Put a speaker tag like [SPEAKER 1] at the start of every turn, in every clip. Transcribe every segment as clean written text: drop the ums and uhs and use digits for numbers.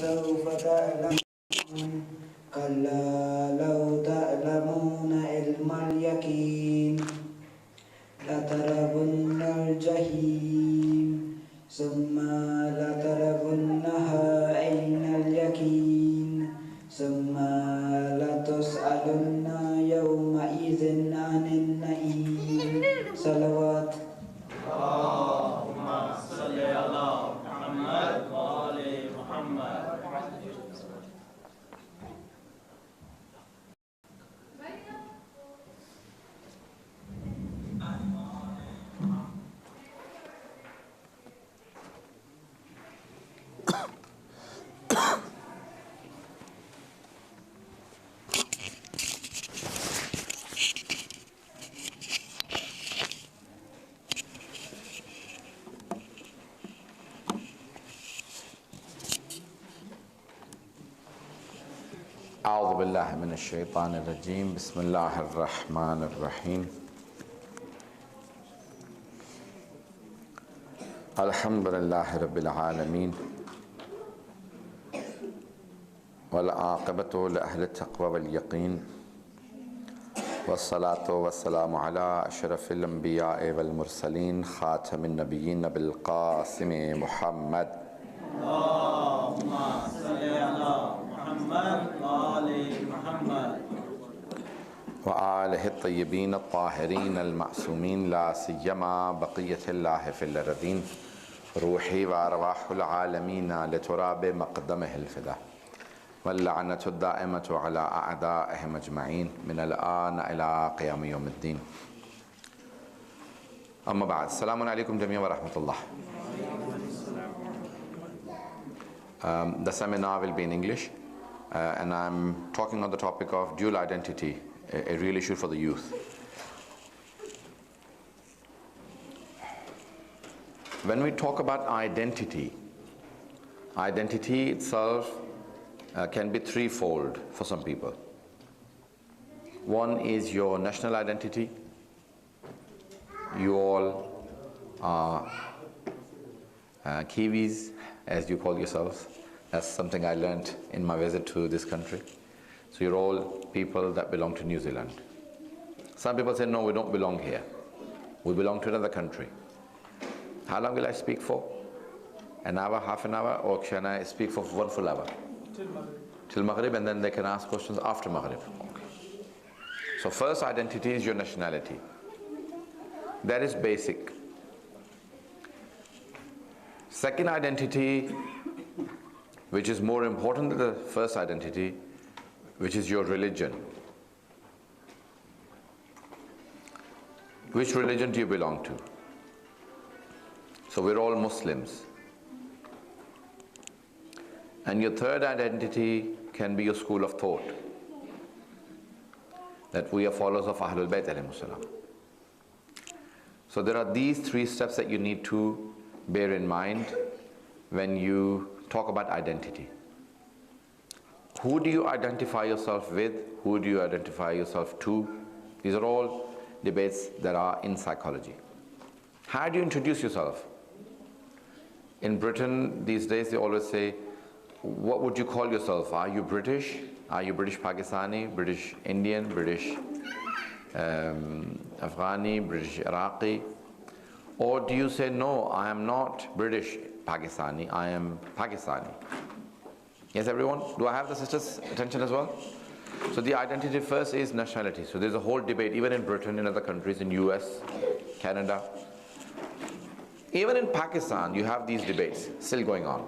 [SPEAKER 1] سوف تعلمون كلا لو تعلمون علم اليقين لترون الجحيم ثم لترونها عين اليقين ثم لتسألن يومئذ عن النعيم. صلوات.
[SPEAKER 2] اللهم صل على محمد وآل محمد.
[SPEAKER 3] أعوذ بالله من الشيطان الرجيم. بسم الله الرحمن الرحيم. الحمد لله رب العالمين والعاقبة لأهل التقوى واليقين والصلاة والسلام على أشرف الأنبياء والمرسلين خاتم النبيين بالقاسم محمد.
[SPEAKER 2] اللهم صل على محمد وآل محمد
[SPEAKER 3] وآله الطيبين الطاهرين المعصومين لا سيما بقية الله في الأرضين روحي وأرواح العالمين لتراب مقدمه الفداء واللعنة الدائمة على أعدائهم أجمعين من الآن إلى قيام يوم الدين. أما بعد، السلام عليكم جميعا ورحمة الله. The seminar will be in English and I'm talking on the topic of dual identity, a real issue for the youth. When we talk about identity, identity itself can be threefold for some people. One is your national identity. You all are Kiwis, as you call yourselves. That's something I learned in my visit to this country. So you're all people that belong to New Zealand. Some people say, no, we don't belong here. We belong to another country. How long will I speak for? An hour, half an hour, or can I speak for 1 full hour? Till Maghrib, and then they can ask questions after Maghrib. Okay. So first identity is your nationality. That is basic. Second identity, which is more important than the first identity, which is your religion. Which religion do you belong to? So we're all Muslims. And your third identity can be your school of thought, that we are followers of Ahlul Bayt alayhimus salam. So there are these three steps that you need to bear in mind when you talk about identity. Who do you identify yourself with? Who do you identify yourself to? These are all debates that are in psychology. How do you introduce yourself? In Britain these days they always say, what would you call yourself? Are you British? Are you British Pakistani, British Indian, British Afghani, British Iraqi? Or do you say, no, I am not British Pakistani, I am Pakistani? Yes, everyone? Do I have the sisters' attention as well? So the identity first is nationality. So there's a whole debate, even in Britain, in other countries, in US, Canada. Even in Pakistan, you have these debates still going on.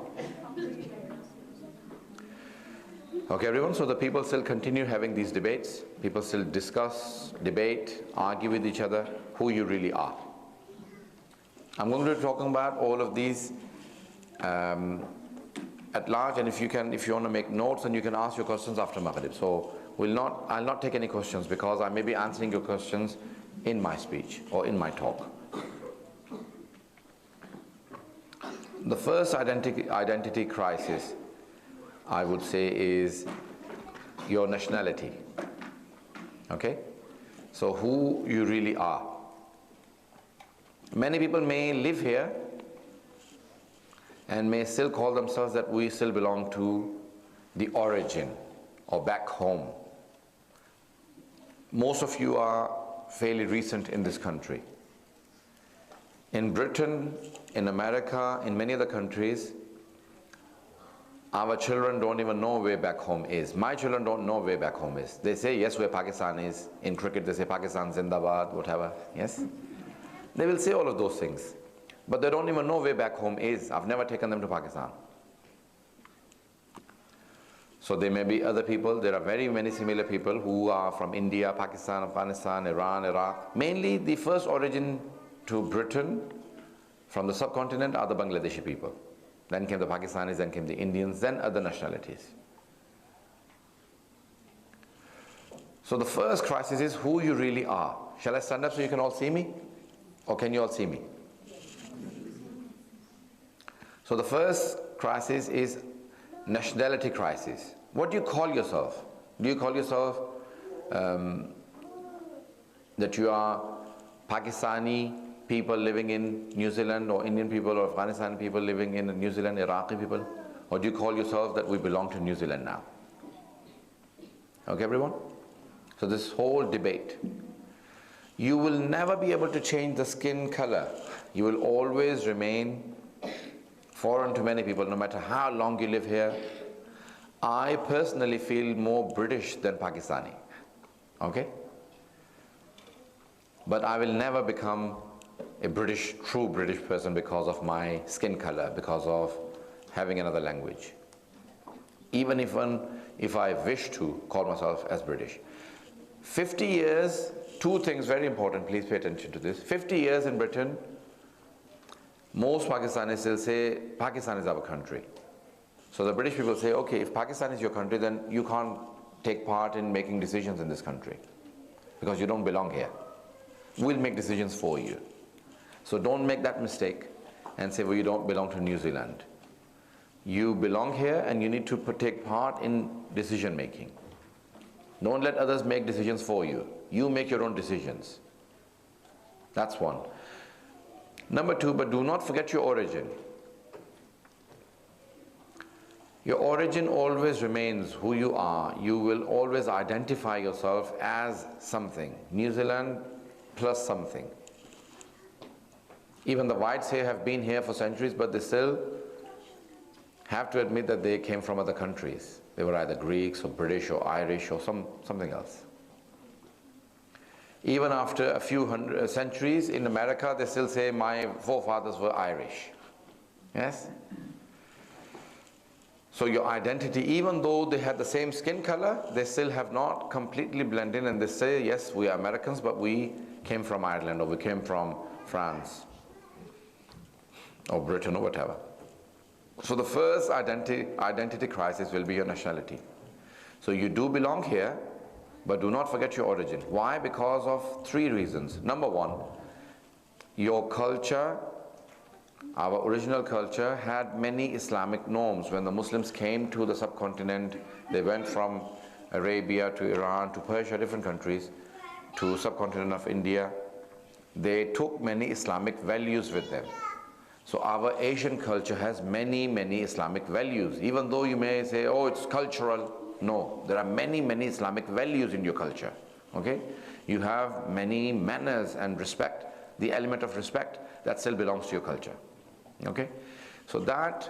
[SPEAKER 3] Okay, everyone, so the people still continue having these debates. People still discuss, debate, argue with each other who you really are. I'm going to be talking about all of these at large, and if you want to make notes, and you can ask your questions after Maghrib. So I'll not take any questions because I may be answering your questions in my speech or in my talk. The first identity crisis, I would say, is your nationality. Okay? So who you really are. Many people may live here, and may still call themselves that we still belong to the origin or back home. Most of you are fairly recent in this country. In Britain, in America, in many other countries, our children don't even know where back home is. My children don't know where back home is. They say, yes, where Pakistan is. In cricket, they say Pakistan, Zindabad, whatever. Yes? They will say all of those things. But they don't even know where back home is. I've never taken them to Pakistan. So there may be other people. There are very many similar people who are from India, Pakistan, Afghanistan, Iran, Iraq. Mainly the first origin to Britain from the subcontinent are the Bangladeshi people. Then came the Pakistanis, then came the Indians, then other nationalities. So the first crisis is who you really are. Shall I stand up so you can all see me? Or can you all see me? So the first crisis is nationality crisis. What do you call yourself? Do you call yourself that you are Pakistani people living in New Zealand, or Indian people or Afghanistan people living in New Zealand, Iraqi people? Or do you call yourself that we belong to New Zealand now? Okay, everyone? So this whole debate. You will never be able to change the skin color. You will always remain foreign to many people, no matter how long you live here. I personally feel more British than Pakistani. Okay? But I will never become a true British person because of my skin color, because of having another language. Even if I wish to call myself as British. 50 years, two things very important, please pay attention to this. 50 years in Britain, most Pakistanis still say, Pakistan is our country. So the British people say, okay, if Pakistan is your country, then you can't take part in making decisions in this country because you don't belong here. We'll make decisions for you. So don't make that mistake and say, well, you don't belong to New Zealand. You belong here and you need to take part in decision making. Don't let others make decisions for you. You make your own decisions. That's one. Number two, but do not forget your origin. Your origin always remains who you are. You will always identify yourself as something. New Zealand plus something. Even the whites here have been here for centuries, but they still have to admit that they came from other countries. They were either Greeks or British or Irish or something else. Even after a few hundred centuries in America, they still say my forefathers were Irish. Yes? So your identity, even though they had the same skin color, they still have not completely blended in, and they say, yes, we are Americans, but we came from Ireland, or we came from France, or Britain, or whatever. So the first identity crisis will be your nationality. So you do belong here, but do not forget your origin. Why? Because of three reasons. Number one, your culture, our original culture, had many Islamic norms. When the Muslims came to the subcontinent, they went from Arabia to Iran to Persia, different countries, to subcontinent of India. They took many Islamic values with them. So our Asian culture has many, many Islamic values. Even though you may say, oh, it's cultural. No, there are many, many Islamic values in your culture. Okay? You have many manners and respect. The element of respect that still belongs to your culture. Okay? So that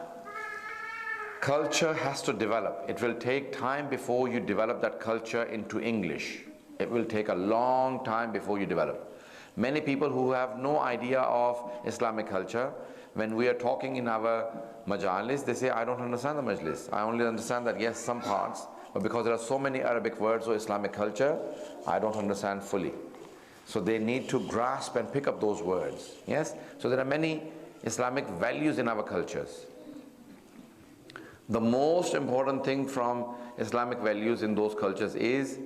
[SPEAKER 3] culture has to develop. It will take time before you develop that culture into English. It will take a long time before you develop. Many people who have no idea of Islamic culture, when we are talking in our majalis, they say, I don't understand the majlis. I only understand that, yes, some parts, but because there are so many Arabic words or Islamic culture, I don't understand fully. So they need to grasp and pick up those words. Yes? So there are many Islamic values in our cultures. The most important thing from Islamic values in those cultures is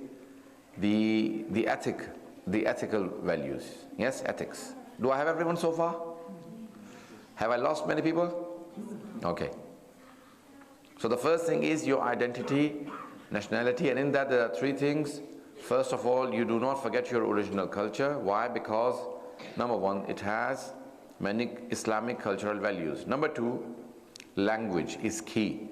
[SPEAKER 3] the ethical values. Yes, ethics. Do I have everyone so far? Have I lost many people? Okay. So the first thing is your identity, nationality, and in that there are three things. First of all, you do not forget your original culture. Why? Because, number one, it has many Islamic cultural values. Number two, language is key.